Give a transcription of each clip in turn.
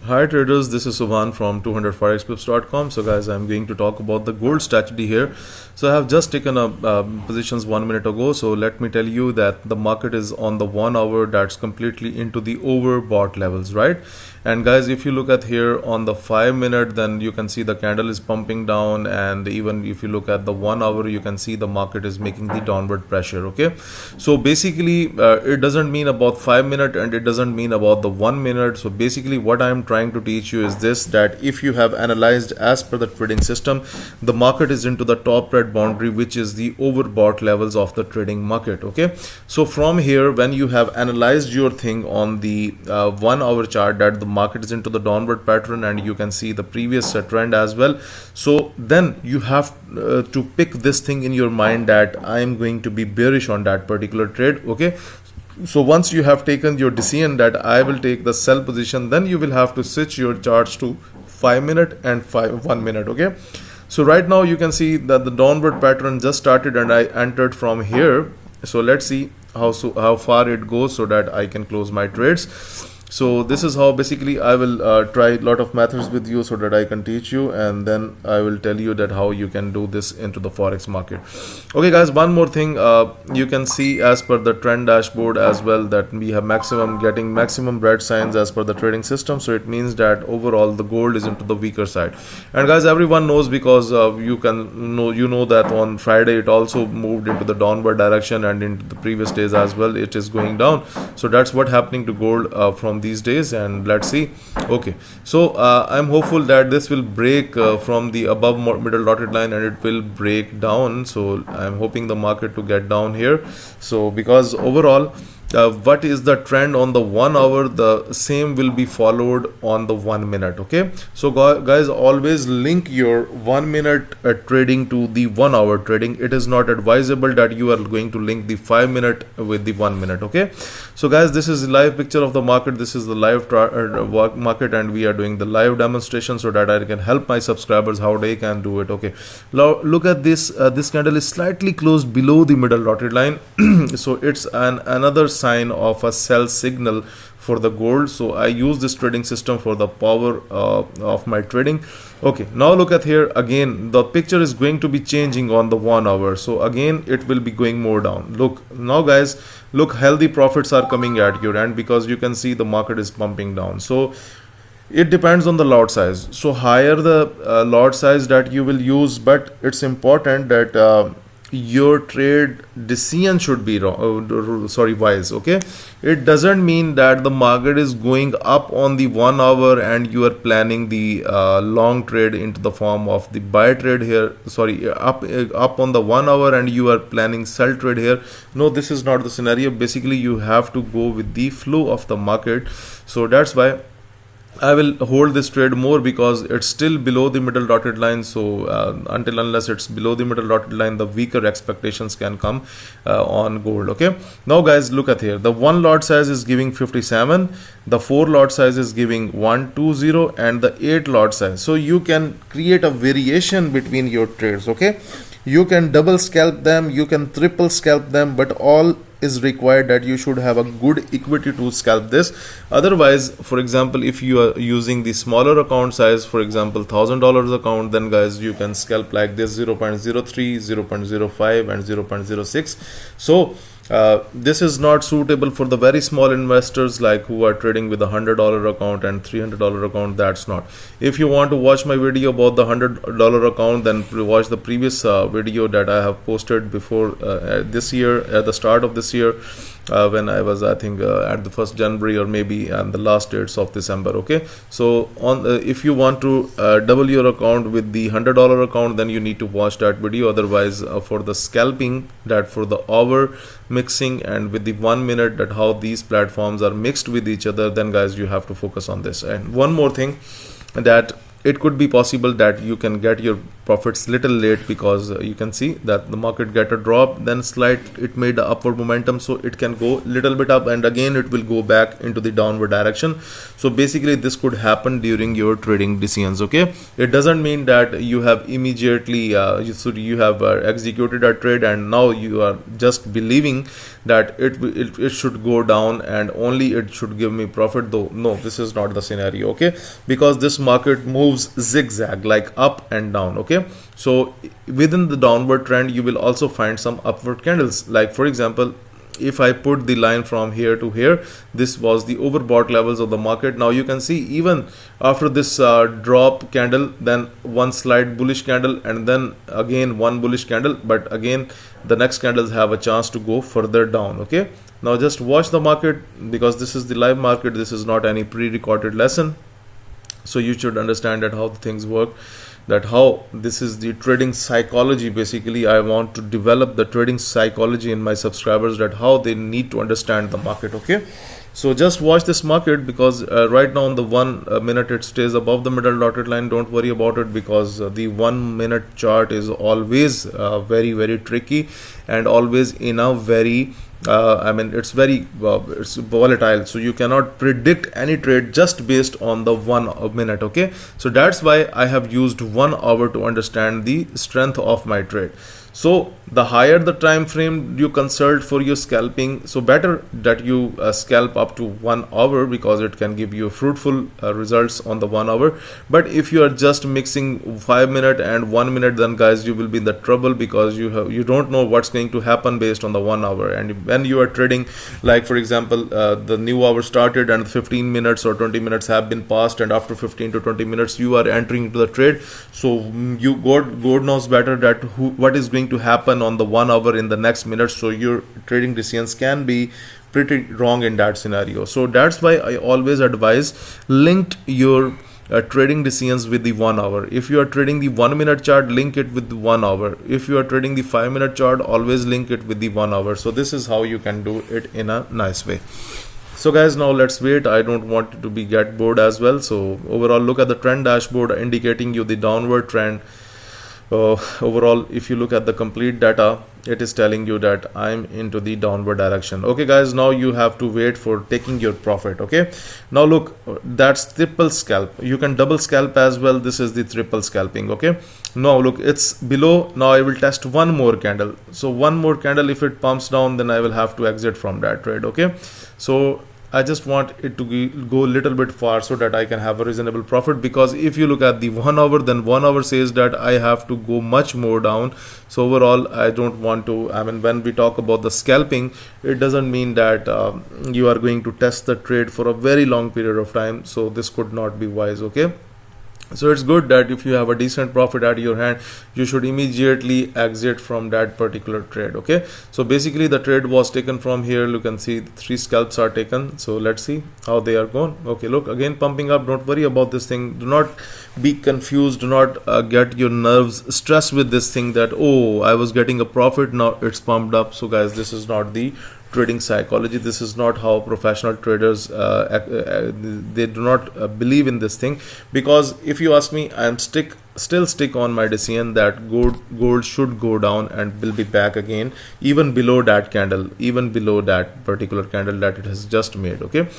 Hi traders, this is Subhan from 200forexpips.com. So guys, I'm going to talk about the gold strategy here. So I have just taken up positions 1 minute ago. So let me tell you that the market is on the 1 hour, that's completely into the overbought levels, right? And guys, if you look at here on the 5 minute, then you can see the candle is pumping down, and even if you look at the 1 hour, you can see the market is making the downward pressure. Okay, so basically it doesn't mean about 5 minute and it doesn't mean about the 1 minute. So basically what I'm trying to teach you is this, that if you have analyzed as per the trading system, the market is into the top red boundary, which is the overbought levels of the trading market. Okay, so from here, when you have analyzed your thing on the 1 hour chart, that the market is into the downward pattern and you can see the previous trend as well, so then you have to pick this thing in your mind that I am going to be bearish on that particular trade. Okay, so once you have taken your decision that I will take the sell position, then you will have to switch your charts to 5 minute and 1 minute. Okay, so right now you can see that the downward pattern just started and I entered from here. So let's see how far it goes so that I can close my trades. So this is how basically I will try a lot of methods with you so that I can teach you, and then I will tell you that how you can do this into the forex market. Okay guys, one more thing, you can see as per the trend dashboard as well that we have getting maximum red signs as per the trading system. So it means that overall the gold is into the weaker side. And guys, everyone knows, because you know that on Friday it also moved into the downward direction, and in the previous days as well it is going down. So that's what happening to gold from these days, and let's see. Okay, so I'm hopeful that this will break from the above middle dotted line and it will break down. So I'm hoping the market to get down here. So because overall what is the trend on the 1 hour, the same will be followed on the 1 minute. Okay, so guys, always link your 1 minute trading to the 1 hour trading. It is not advisable that you are going to link the 5 minute with the 1 minute. Okay, so guys, this is the live picture of the market. This is the live market, and we are doing the live demonstration so that I can help my subscribers how they can do it. Okay, now look at this. This candle is slightly closed below the middle dotted line. So it's another sign of a sell signal for the gold. So I use this trading system for the power of my trading. Okay, now look at here again, the picture is going to be changing on the 1 hour. So again it will be going more down. Look now guys, look, healthy profits are coming at your end because you can see the market is pumping down. So it depends on the lot size. So higher the lot size that you will use, but it's important that your trade decision should be wise. Okay, it doesn't mean that the market is going up on the 1 hour and you are planning the long trade into the form of the buy trade here, up on the 1 hour and you are planning sell trade here. No, this is not the scenario. Basically you have to go with the flow of the market. So that's why I will hold this trade more, because it's still below the middle dotted line. So unless it's below the middle dotted line, the weaker expectations can come on gold. Okay, now guys, look at here, the 1 lot size is giving 57, the 4 lot size is giving 120, and the 8 lot size. So you can create a variation between your trades. Okay, you can double scalp them, you can triple scalp them, but all is required that you should have a good equity to scalp this. Otherwise, for example, if you are using the smaller account size, for example $1,000 account, then guys you can scalp like this: 0.03, 0.05 and 0.06. so this is not suitable for the very small investors like who are trading with a $100 account and $300 account. That's not. If you want to watch my video about the $100 account, then watch the previous video that I have posted before this year, at the start of this year, when I was, I think at the 1st January or maybe and the last dates of December. Okay, so on if you want to double your account with the $100 account, then you need to watch that video. Otherwise for the scalping, that for the hour mixing and with the 1 minute, that how these platforms are mixed with each other, then guys you have to focus on this. And one more thing, that it could be possible that you can get your profits little late, because you can see that the market get a drop, then it made the upward momentum, so it can go little bit up and again it will go back into the downward direction. So basically this could happen during your trading decisions. Okay, it doesn't mean that you have immediately you have executed a trade and now you are just believing that it should go down and only it should give me profit, though no, this is not the scenario. Okay, because this market moves zigzag, like up and down. Okay, so within the downward trend you will also find some upward candles. Like for example, if I put the line from here to here, this was the overbought levels of the market. Now you can see even after this drop candle, then one slight bullish candle and then again one bullish candle, but again the next candles have a chance to go further down. Okay, now just watch the market, because this is the live market, this is not any pre-recorded lesson, so you should understand that how the things work, that how this is the trading psychology. Basically I want to develop the trading psychology in my subscribers, that how they need to understand the market. Okay, so just watch this market, because right now on the 1 minute it stays above the middle dotted line. Don't worry about it, because the 1 minute chart is always very tricky and always in a very it's very it's volatile, so you cannot predict any trade just based on the 1 minute. Okay, so that's why I have used 1 hour to understand the strength of my trade. So the higher the time frame you consult for your scalping, so better that you scalp up to 1 hour, because it can give you fruitful results on the 1 hour. But if you are just mixing 5 minute and 1 minute, then guys you will be in the trouble, because you don't know what's going to happen based on the 1 hour. And when you are trading, like for example the new hour started and 15 minutes or 20 minutes have been passed, and after 15 to 20 minutes you are entering into the trade, so you God knows better that what is going to happen on the 1 hour in the next minute. So your trading decisions can be pretty wrong in that scenario. So that's why I always advise linked your trading decisions with the 1 hour. If you are trading the 1 minute chart, link it with the 1 hour. If you are trading the 5 minute chart, always link it with the 1 hour. So this is how you can do it in a nice way. So guys, now let's wait. I don't want you to get bored as well. So overall, look at the trend dashboard indicating you the downward trend. Overall, if you look at the complete data, it is telling you that I'm into the downward direction. Okay guys, now you have to wait for taking your profit. Okay, now look, that's triple scalp. You can double scalp as well. This is the triple scalping. Okay, now look, it's below. Now I will test one more candle. So one more candle, if it pumps down, then I will have to exit from that trade. Okay, so I just want it to go a little bit far so that I can have a reasonable profit, because if you look at the 1 hour, then 1 hour says that I have to go much more down. So overall, I don't want to, when we talk about the scalping, it doesn't mean that you are going to test the trade for a very long period of time. So this could not be wise. Okay, so it's good that if you have a decent profit at your hand, you should immediately exit from that particular trade. Okay, so basically the trade was taken from here. You can see 3 scalps are taken. So let's see how they are going. Okay, look, again pumping up. Don't worry about this thing. Do not be confused. Do not get your nerves stressed with this thing that, oh, I was getting a profit, now it's pumped up. So guys, this is not the trading psychology. This is not how professional traders they do not believe in this thing. Because if you ask me, I am still stick on my decision that gold should go down and will be back again, even below that candle, even below that particular candle that it has just made. Okay,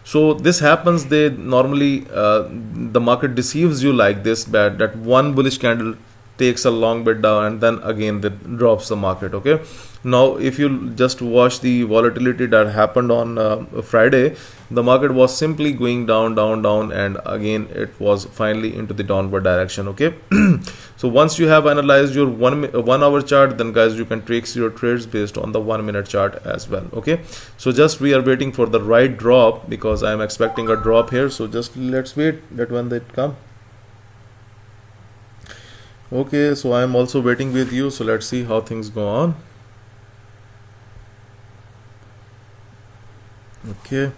so this happens. They normally the market deceives you like this, that one bullish candle takes a long bit down and then again that drops the market. Okay, now if you just watch the volatility that happened on Friday, the market was simply going down, and again it was finally into the downward direction. Okay, so once you have analyzed your 1 hour chart, then guys you can trace your trades based on the 1 minute chart as well. Okay, so just we are waiting for the right drop, because I am expecting a drop here. So just let's wait that when they come. Okay, so I am also waiting with you. So let's see how things go on. Okay.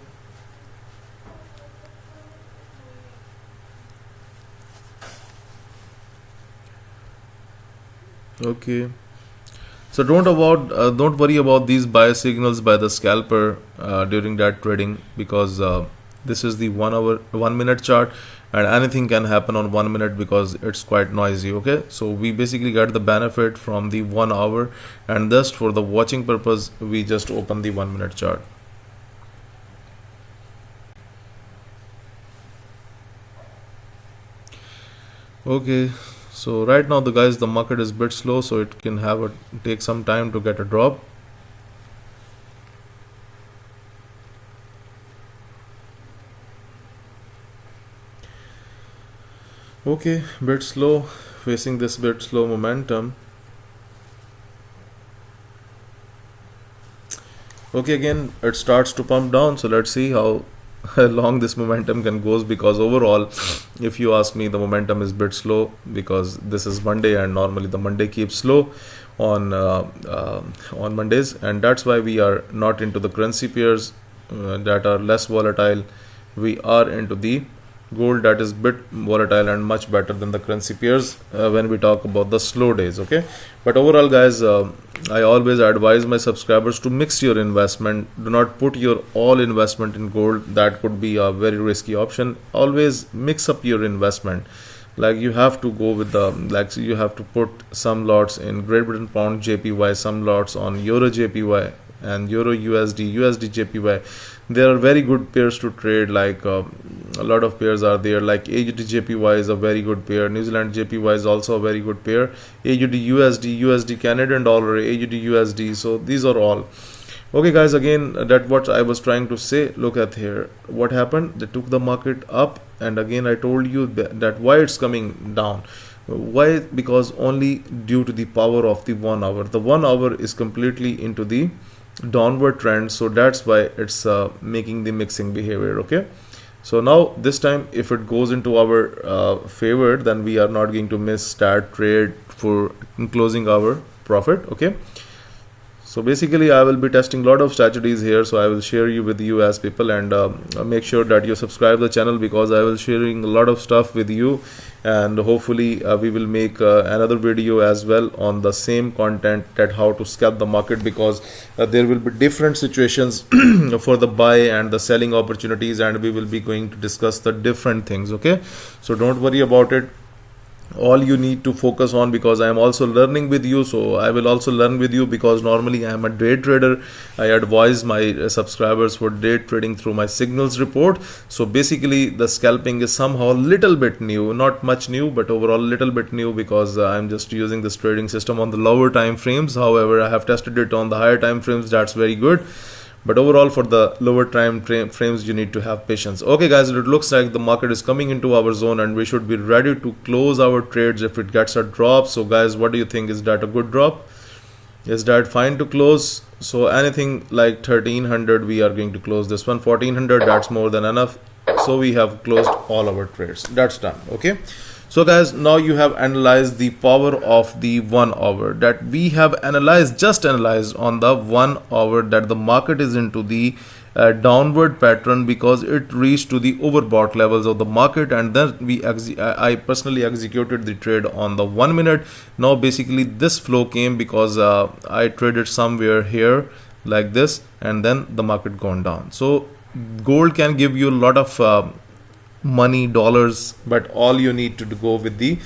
Okay. So don't worry about these buy signals by the scalper during that trading, because this is the 1 minute chart, and anything can happen on 1 minute because it's quite noisy. Okay, so we basically get the benefit from the 1 hour, and just for the watching purpose we just open the 1 minute chart. Okay, so right now the market is a bit slow, so it can take some time to get a drop. Okay, bit slow, facing this bit slow momentum. Okay, again it starts to pump down, so let's see how long this momentum can goes, because overall if you ask me, the momentum is bit slow because this is Monday, and normally the Monday keeps slow on Mondays, and that's why we are not into the currency pairs that are less volatile. We are into the gold that is bit volatile and much better than the currency pairs when we talk about the slow days. Okay, but overall guys, I always advise my subscribers to mix your investment. Do not put your all investment in gold. That could be a very risky option. Always mix up your investment. Like you have to go with you have to put some lots in Great Britain pound JPY, some lots on Euro JPY and Euro USD JPY. There are very good pairs to trade, like a lot of pairs are there, like AUD JPY is a very good pair, New Zealand JPY is also a very good pair, AUD USD Canadian dollar, AUD USD. So these are all okay guys. Again, that what I was trying to say. Look at here what happened. They took the market up, and again I told you that why it's coming down. Why? Because only due to the power of the 1 hour. The 1 hour is completely into the downward trend, so that's why it's making the mixing behavior. Okay, so now this time if it goes into our favor, then we are not going to miss that trade for closing our profit. Okay, so basically I will be testing a lot of strategies here, so I will share you with you as people, and make sure that you subscribe the channel, because I will sharing a lot of stuff with you, and hopefully we will make another video as well on the same content, that how to scalp the market, because there will be different situations for the buy and the selling opportunities, and we will be going to discuss the different things. Okay, so don't worry about it. All you need to focus on, because I am also learning with you, so I will also learn with you, because normally I am a day trader. I advise my subscribers for day trading through my signals report. So basically the scalping is somehow little bit new, not much new, but overall little bit new, because I'm just using this trading system on the lower time frames. However, I have tested it on the higher time frames. That's very good. But overall for the lower time frames, you need to have patience. Okay guys, it looks like the market is coming into our zone, and we should be ready to close our trades if it gets a drop. So guys, what do you think? Is that a good drop? Is that fine to close? So anything like 1300, we are going to close this one. 1400, that's more than enough. So we have closed all our trades. That's done. Okay, so guys, now you have analyzed the power of the 1 hour, that we have just analyzed on the 1 hour, that the market is into the downward pattern because it reached to the overbought levels of the market, and then I personally executed the trade on the 1 minute. Now basically this flow came because I traded somewhere here like this, and then the market gone down. So gold can give you a lot of money, dollars, but all you need to go with the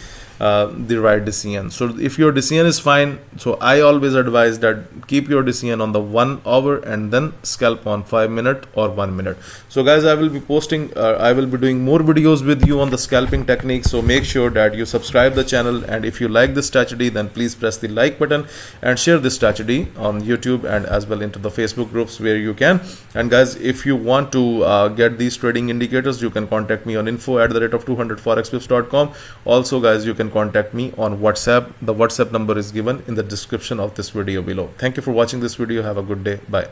right decision. So if your decision is fine, so I always advise that keep your decision on the 1 hour and then scalp on 5 minute or 1 minute. So guys, I will be posting I will be doing more videos with you on the scalping techniques, so make sure that you subscribe the channel, and if you like this strategy, then please press the like button and share this strategy on YouTube and as well into the Facebook groups where you can. And guys, if you want to get these trading indicators, you can contact me on info@200forexpips.com. Also guys, you can contact me on WhatsApp. The WhatsApp number is given in the description of this video below. Thank you for watching this video. Have a good day. Bye.